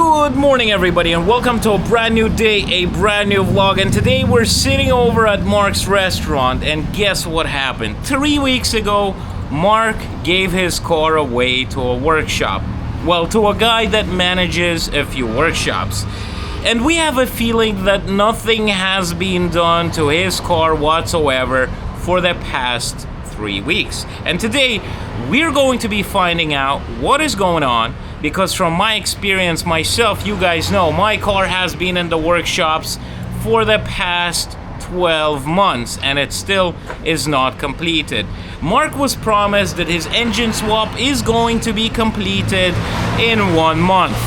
Good morning everybody and welcome to a brand new day, a brand new vlog. And today we're sitting over at Mark's restaurant, and guess what happened? 3 weeks ago, Mark gave his car away to a workshop. Well, to a guy that manages a few workshops. And we have a feeling that nothing has been done to his car whatsoever for the past 3 weeks. And today we're going to be finding out what is going on, because from my experience myself, you guys know my car has been in the workshops for the past 12 months and it still is not completed. Mark was promised that his engine swap is going to be completed in 1 month.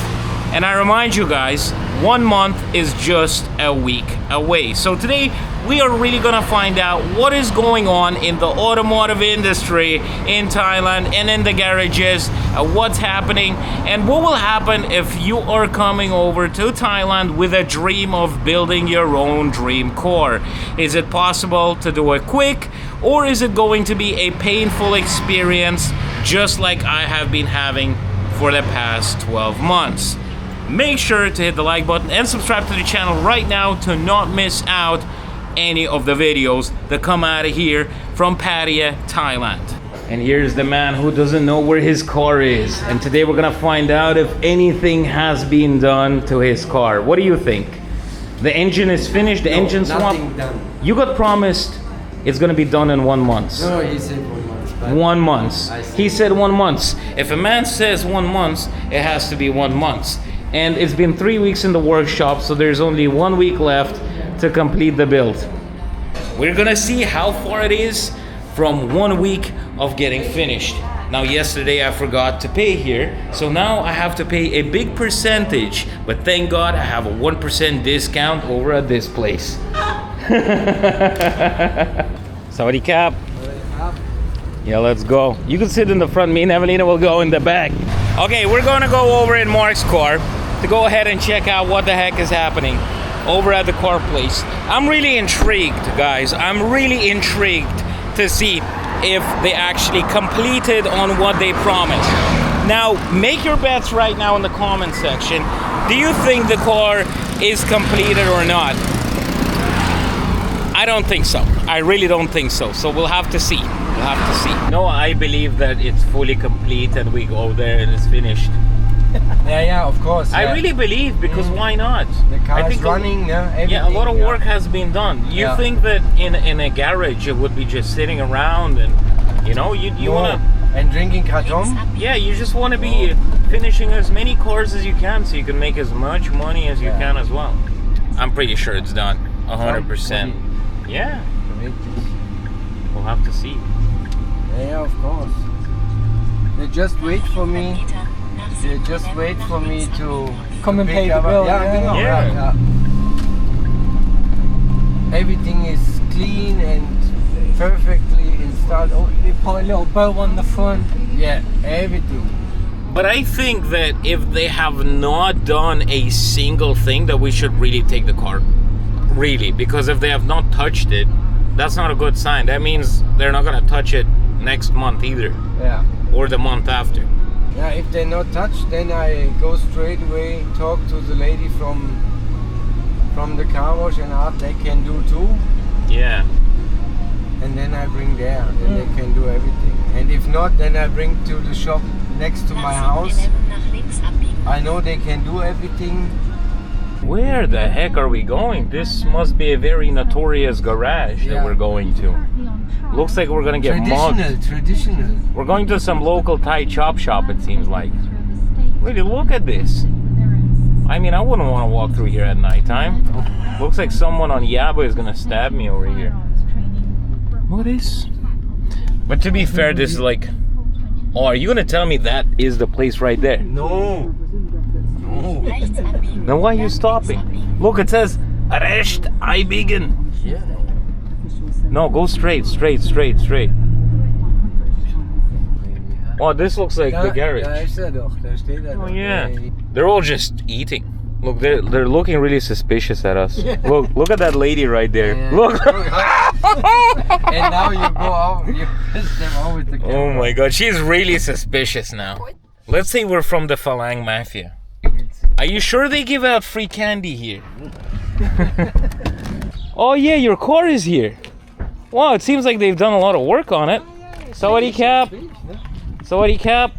And I remind you guys, 1 month is just a week away. So today we are really gonna find out what is going on in the automotive industry in Thailand and in the garages, what's happening, and what will happen if you are coming over to Thailand with a dream of building your own dream car. Is it possible to do it quick, or is it going to be a painful experience just like I have been having for the past 12 months? Make sure to hit the like button and subscribe to the channel right now to not miss out any of the videos that come out of here from Pattaya, Thailand. And here's the man who doesn't know where his car is. And today we're gonna find out if anything has been done to his car. What do you think? The engine is finished, the engine swap? Nothing done. You got promised it's gonna be done in 1 month. No, he said 1 month. But 1 month. He said 1 month. If a man says 1 month, it has to be 1 month. And it's been 3 weeks in the workshop, so there's only 1 week left to complete the build. We're gonna see how far it is from 1 week of getting finished. Now, yesterday I forgot to pay here, so now I have to pay a big percentage, but thank God I have a 1% discount over at this place. Sawadee Cap. Yeah, let's go. You can sit in the front, me and Evelina will go in the back. Okay, we're gonna go over in Mark's car to go ahead and check out what the heck is happening over at the car place. I'm really intrigued, guys. I'm really intrigued to see if they actually completed on what they promised. Now, make your bets right now in the comment section. Do you think the car is completed or not? I don't think so. I really don't think so. So we'll have to see. We'll have to see. No, I believe that it's fully complete and we go there and it's finished. Yeah, of course. Yeah. I really believe, because why not? The car I think is running, yeah, a lot of work has been done. You think that in a garage it would be just sitting around and, you know, you want to... And drinking kratom? Yeah, you just want to be finishing as many cars as you can so you can make as much money as you can as well. I'm pretty sure it's done, 100%. Yeah. We'll have to see. Yeah, of course. They just wait for me. They just wait for me to come and pay the bill. Yeah. Everything is clean and perfectly installed. Oh, They put a little bow on the front. yeah, everything. But I think that if they have not done a single thing, that we should really take the car. Really, because if they have not touched it, that's not a good sign. That means they're not gonna touch it next month either. Yeah. Or the month after. Yeah, if they're not touched, then I go straight away, talk to the lady from the car wash and ask they can do too. Yeah. And then I bring there, then they can do everything. And if not, then I bring to the shop next to my house. I know they can do everything. Where the heck are we going? This must be a very notorious garage that we're going to. Looks like we're gonna get mugged. Traditional. We're going to some local Thai chop shop, it seems like. Really, look at this. I mean, I wouldn't want to walk through here at nighttime. Looks like someone on Yaba is gonna stab me over here. What is? But to be fair, this is like... Oh, are you gonna tell me that is the place right there? No. Then why are you stopping? Look, it says Recht einbiegen. Yeah. No, go straight. Oh, this looks like the garage. Da ist doch. Da steht Oh yeah. They're all just eating. Look, they're looking really suspicious at us. Look at that lady right there. Yeah. Look. And now you go out, you piss them off with the camera. Oh my god, she's really suspicious now. Let's say we're from the Falang Mafia. Are you sure they give out free candy here? Oh yeah, your car is here. Wow, it seems like they've done a lot of work on it. Sawadee cap. Sawadee cap.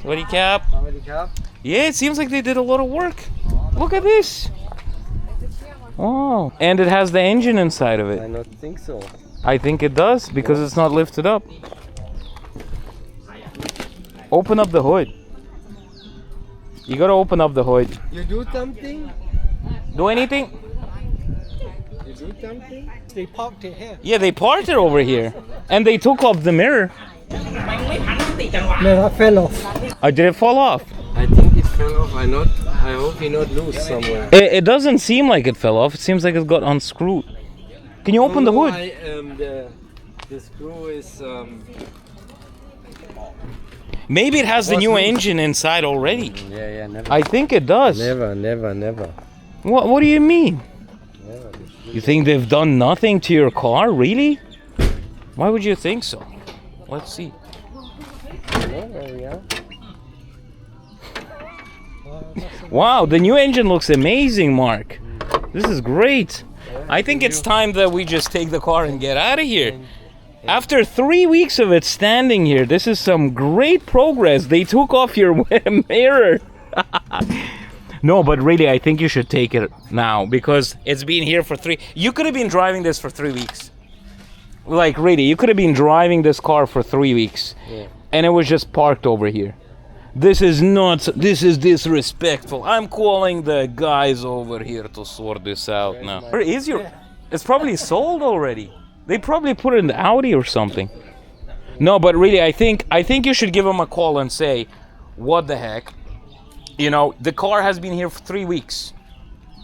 Sawadee cap. Yeah, it seems like they did a lot of work. Look at this. Oh, and it has the engine inside of it. I don't think so. I think it does because it's not lifted up. Open up the hood. You gotta open up the hood. You do something? Do anything? You do something? They parked it here. Yeah, they parked it over here. And they took off the mirror. No, that fell off. Did it fall off? I think it fell off. I hope he not loose somewhere. It doesn't seem like it fell off. It seems like it got unscrewed. Can you open the hood? The screw is. Maybe it has the new engine inside already. Yeah, never. I think it does. Never. What do you mean? Never. You think they've done nothing to your car? Really? Why would you think so? Let's see. There we are. Wow, the new engine looks amazing, Mark. This is great. I think it's time that we just take the car and get out of here. After 3 weeks of it standing here, this is some great progress. They took off your mirror. No, but really, I think you should take it now because it's been here for 3. You could have been driving this for 3 weeks. Like, really, you could have been driving this car for 3 weeks. Yeah. And it was just parked over here. This is disrespectful. I'm calling the guys over here to sort this out now. Where is your... It's probably sold already. They probably put it in the Audi or something. No, but really, I think you should give them a call and say, what the heck? You know, the car has been here for 3 weeks.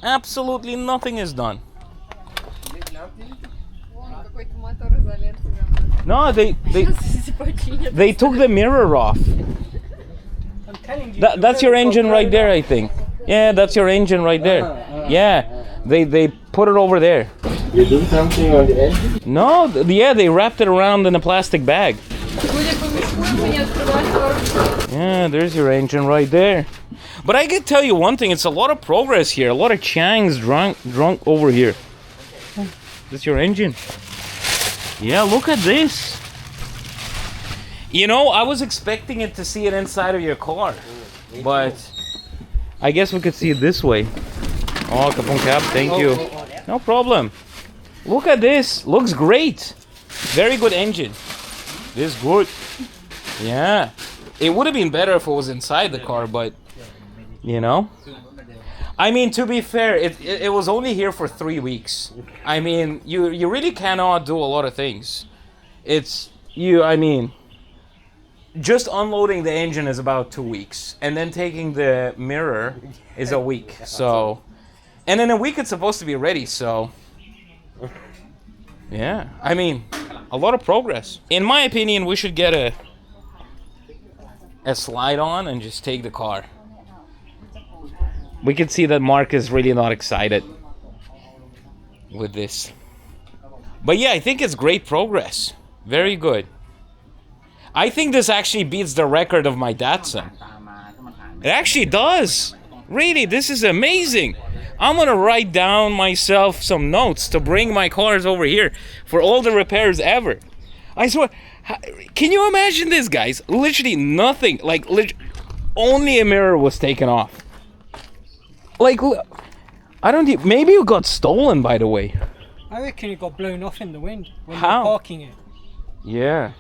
Absolutely nothing is done. No, they took the mirror off. I'm telling you. That's your engine right there, I think. Yeah, that's your engine right there. Yeah, they put it over there. You do something on the engine? No, yeah, they wrapped it around in a plastic bag. Yeah, there's your engine right there. But I can tell you one thing, it's a lot of progress here. A lot of Changs drunk over here. That's your engine. Yeah, look at this. You know, I was expecting it to see it inside of your car. But I guess we could see it this way. Oh, Kapong Cap, thank you. No problem. Look at this. Looks great. Very good engine. This is good. Yeah. It would have been better if it was inside the car, but you know. I mean, to be fair, it was only here for 3 weeks. I mean, you really cannot do a lot of things. I mean, just unloading the engine is about 2 weeks, and then taking the mirror is a week. So, and in a week it's supposed to be ready. So, yeah, I mean, a lot of progress. In my opinion, we should get a slide on and just take the car. We can see that Mark is really not excited with this. But yeah, I think it's great progress. Very good. I think this actually beats the record of my Datsun. It actually does. Really, this is amazing. I'm gonna write down myself some notes to bring my cars over here for all the repairs ever. I swear, can you imagine this, guys? Literally nothing, like only a mirror was taken off. Like, I don't think, maybe it got stolen, by the way. I reckon it got blown off in the wind when How? they were parking it. Yeah.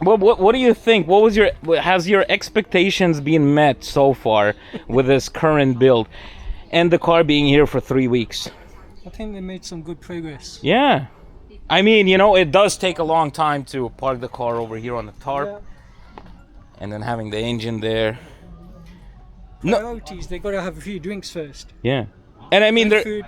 Well, what do you think? Has your expectations been met so far with this current build and the car being here for 3 weeks? I think they made some good progress. Yeah. I mean, you know, it does take a long time to park the car over here on the tarp. Yeah. And then having the engine there. Priorities, they gotta have a few drinks first. Yeah. And I mean, Food.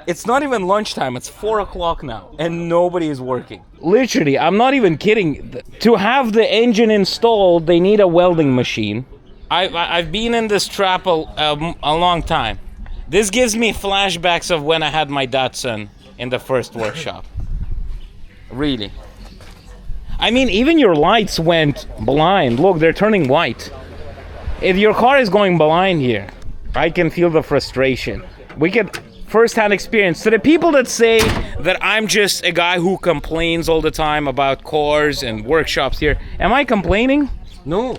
it's not even lunchtime, it's 4 o'clock now, and nobody is working. Literally, I'm not even kidding. To have the engine installed, they need a welding machine. I've been in this trap a long time. This gives me flashbacks of when I had my Datsun in the first workshop. Really. I mean, even your lights went blind. Look, they're turning white. If your car is going blind here, I can feel the frustration. We get first-hand experience. To the people that say that I'm just a guy who complains all the time about cars and workshops here, am I complaining? No.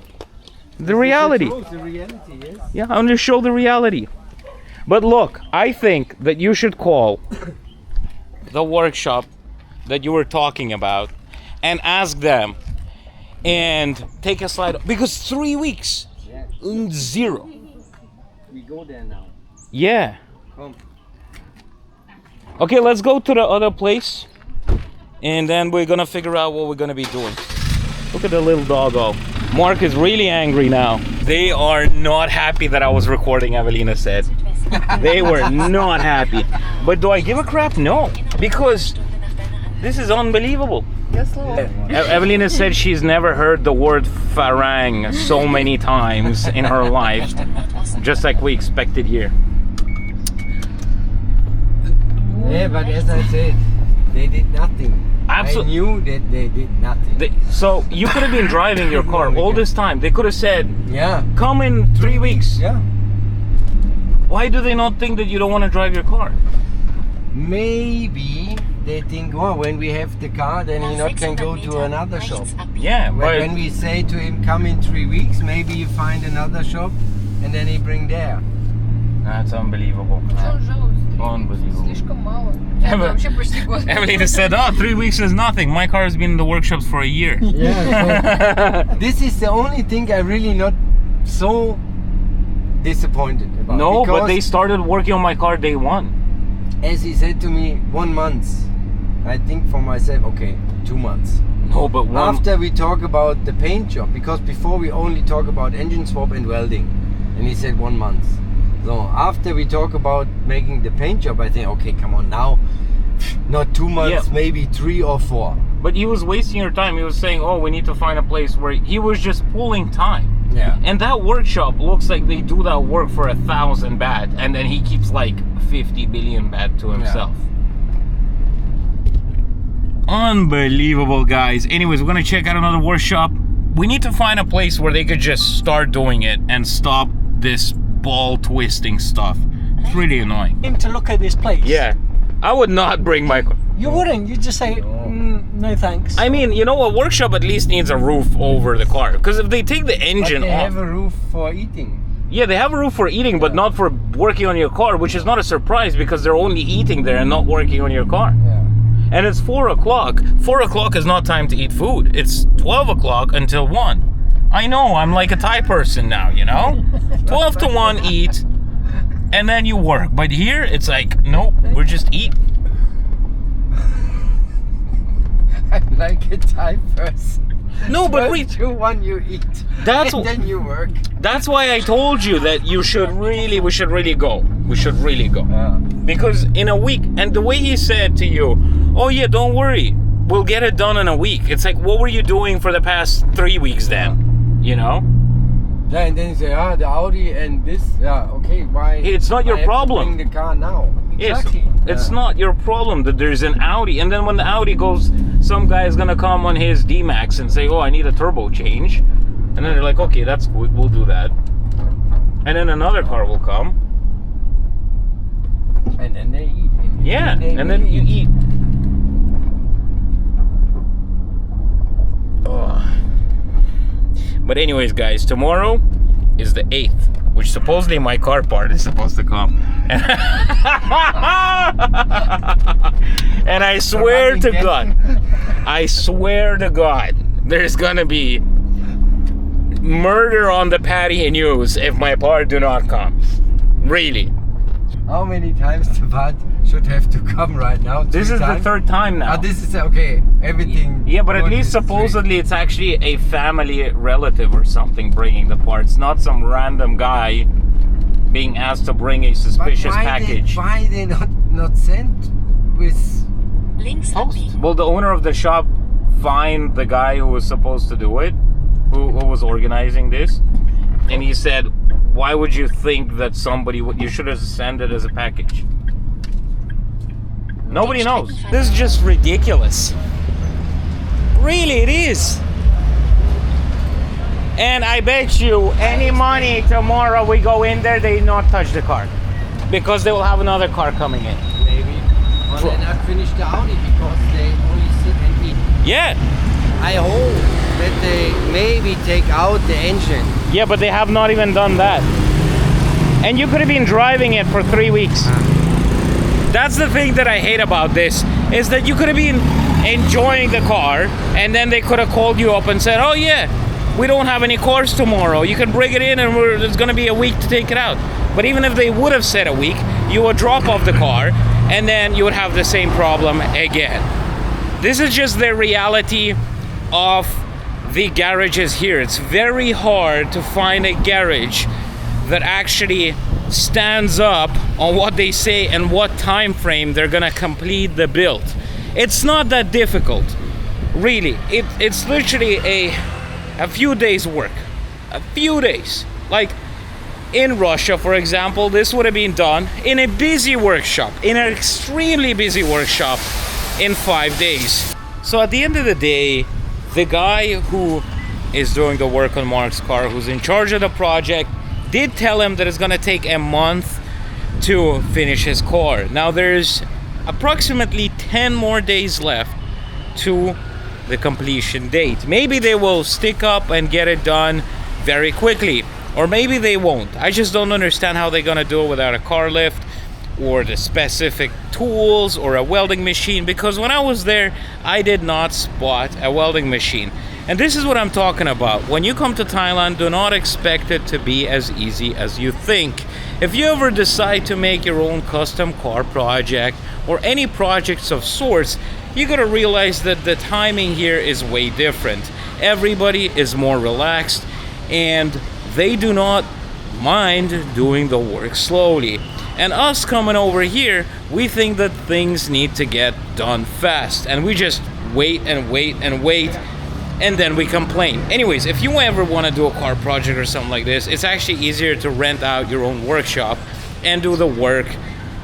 The reality. The reality, yes. Yeah, I'm gonna show the reality. But look, I think that you should call the workshop that you were talking about and ask them and take a slide, because 3 weeks, Yeah. zero. We go there now. Yeah. Come. Okay, let's go to the other place and then we're gonna figure out what we're gonna be doing. Look at the little doggo. Mark is really angry now. They are not happy that I was recording, Evelina said. They were not happy. But do I give a crap? No, because this is unbelievable. Evelina said she's never heard the word farang so many times in her life, just like we expected here. Yeah, but as I said, they did nothing. I knew that they did nothing. So you could have been driving your car all this time. They could have said, Yeah. come in 3 weeks. Yeah. Why do they not think that you don't want to drive your car? Maybe they think, oh, when we have the car, then he not can go to another shop. Yeah, but When we say to him, come in 3 weeks, maybe you find another shop, and then he bring there. that's unbelievable. Unbelievable. Слишком мало. Это вообще почти год. Evelina said, oh, 3 weeks is nothing. My car has been in the workshops for a year. Yeah. So this is the only thing I really not so disappointed about. No, but because they started working on my car day one. as he said to me, 1 month. I think for myself, okay, 2 months. No, but one. After we talk about the paint job, because before we only talk about engine swap and welding, and he said 1 month. So after we talk about making the paint job, I think, okay, come on now, not 2 months, Yeah. maybe 3 or 4. But he was wasting your time. He was saying, oh, we need to find a place where he was just pulling time. Yeah. And that workshop looks like they do that work for 1,000 baht, and then he keeps like 50 billion baht to himself. Unbelievable, guys. Anyways, we're gonna check out another workshop. We need to find a place where they could just start doing it and stop this ball twisting stuff. It's really annoying. Him to look at this place. Yeah, I would not bring my. You wouldn't. You'd just say, no thanks. I mean, you know, a workshop at least needs a roof over the car. Because if they take the But engine they off, have a roof for eating. yeah, they have a roof for eating, but not for working on your car, which is not a surprise because they're only eating there and not working on your car. Yeah. And it's 4 o'clock. 4 o'clock is not time to eat food. It's 12 o'clock until 1. I know, I'm like a Thai person now, you know? 12 to 1 eat, and then you work. But here, it's like, nope, we're just eat. I'm like a Thai person. No, but 12 read. to 1 you eat. That's and then you work. That's why I told you that we should really go. We should really go. Yeah. Because in a week, and the way he said to you, oh yeah, don't worry, we'll get it done in a week. It's like, what were you doing for the past 3 weeks then? You know? Yeah, and then you say, the Audi and this, okay, why? It's not your I have to problem. bring the car now. Exactly. It's not your problem that there's an Audi, and then when the Audi goes, some guy is gonna come on his D-Max and say, oh, I need a turbo change. And then they're like, okay, that's good, we'll do that. And then another car will come. And then they eat. Yeah, and then you eat. Oh. But anyways, guys, tomorrow is the 8th, which supposedly my car part is supposed to come. And I swear to God, there's gonna be murder on the patio news if my part do not come. Really. How many times the part should have to come right now? This 3 is the times? 3rd time now. This is okay. Everything. Yeah, but at good least is 3. supposedly it's actually a family relative or something bringing the parts, not some random guy being asked to bring a suspicious package. Why they not sent with Post. Will the owner of the shop find the guy who was supposed to do it, who was organizing this? And he said, why would you think that somebody would, you should have sent it as a package? Nobody knows. This is just ridiculous. Really, it is. And I bet you any money tomorrow we go in there, they not touch the car. Because they will have another car coming in. Maybe. Or they not finish the Audi because they only sit and eat. Yeah. I hope that they maybe take out the engine. Yeah, but they have not even done that. And you could have been driving it for 3 weeks. That's the thing that I hate about this, is that you could have been enjoying the car and then they could have called you up and said, oh yeah, we don't have any cars tomorrow. You can bring it in and it's going to be a week to take it out. But even if they would have said a week, you would drop off the car and then you would have the same problem again. This is just the reality of the garages here. It's very hard to find a garage that actually stands up on what they say and what time frame they're gonna complete the build. It's not that difficult, really. It's literally a few days work. A few days. Like in Russia, for example, this would have been done in a busy workshop, in an extremely busy workshop, in 5 days. So at the end of the day, the guy who is doing the work on Mark's car, who's in charge of the project, did tell him that it's gonna take a month to finish his car. Now there's approximately 10 more days left to the completion date. Maybe they will stick up and get it done very quickly, or maybe they won't. I just don't understand how they're gonna do it without a car lift or the specific tools or a welding machine, because when I was there, I did not spot a welding machine. And this is what I'm talking about. When you come to Thailand, do not expect it to be as easy as you think. If you ever decide to make your own custom car project or any projects of sorts, you gotta realize that the timing here is way different. Everybody is more relaxed and they do not mind doing the work slowly. And us coming over here, we think that things need to get done fast and we just wait and wait and wait. And then we complain. Anyways, if you ever want to do a car project or something like this, it's actually easier to rent out your own workshop and do the work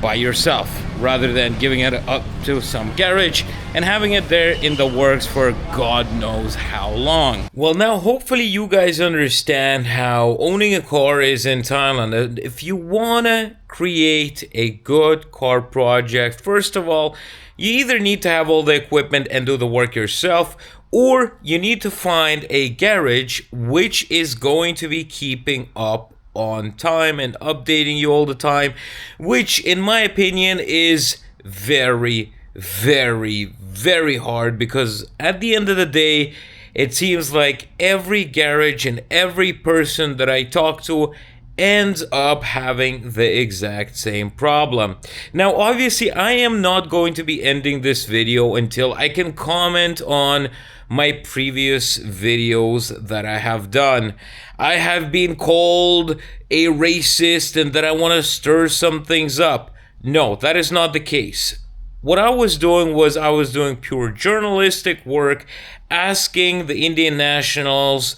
by yourself rather than giving it up to some garage and having it there in the works for God knows how long. Well, now hopefully you guys understand how owning a car is in Thailand. If you want to create a good car project, first of all, you either need to have all the equipment and do the work yourself, or you need to find a garage which is going to be keeping up on time and updating you all the time, which in my opinion is very, very, very hard, because at the end of the day, it seems like every garage and every person that I talk to ends up having the exact same problem. Now, obviously, I am not going to be ending this video until I can comment on my previous videos that I have done. I have been called a racist and that I want to stir some things up. No, that is not the case. What I was doing was I was doing pure journalistic work, asking the Indian nationals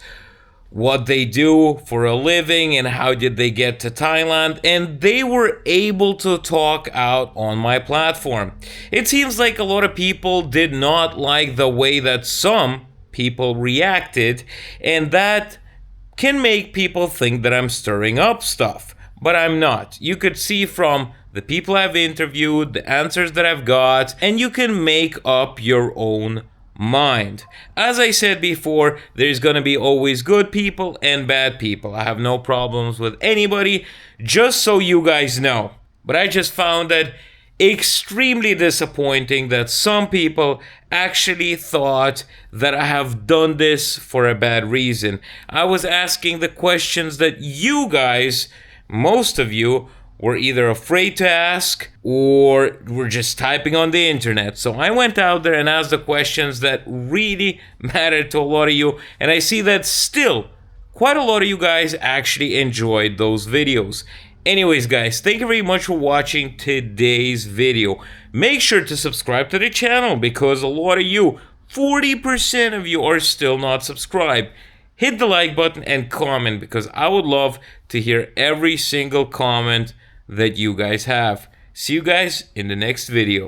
what they do for a living and how did they get to Thailand, and they were able to talk out on my platform. It seems like a lot of people did not like the way that some people reacted, and that can make people think that I'm stirring up stuff, but I'm not. You could see from the people I've interviewed, the answers that I've got, and you can make up your own mind. As I said before, there's gonna be always good people and bad people. I have no problems with anybody, just so you guys know. But I just found that extremely disappointing that some people actually thought that I have done this for a bad reason. I was asking the questions that you guys, most of you, were either afraid to ask or were just typing on the internet. So I went out there and asked the questions that really mattered to a lot of you, and I see that still quite a lot of you guys actually enjoyed those videos. Anyways guys, thank you very much for watching today's video. Make sure to subscribe to the channel because a lot of you, 40% of you, are still not subscribed. Hit the like button and comment because I would love to hear every single comment that you guys have. See you guys in the next video.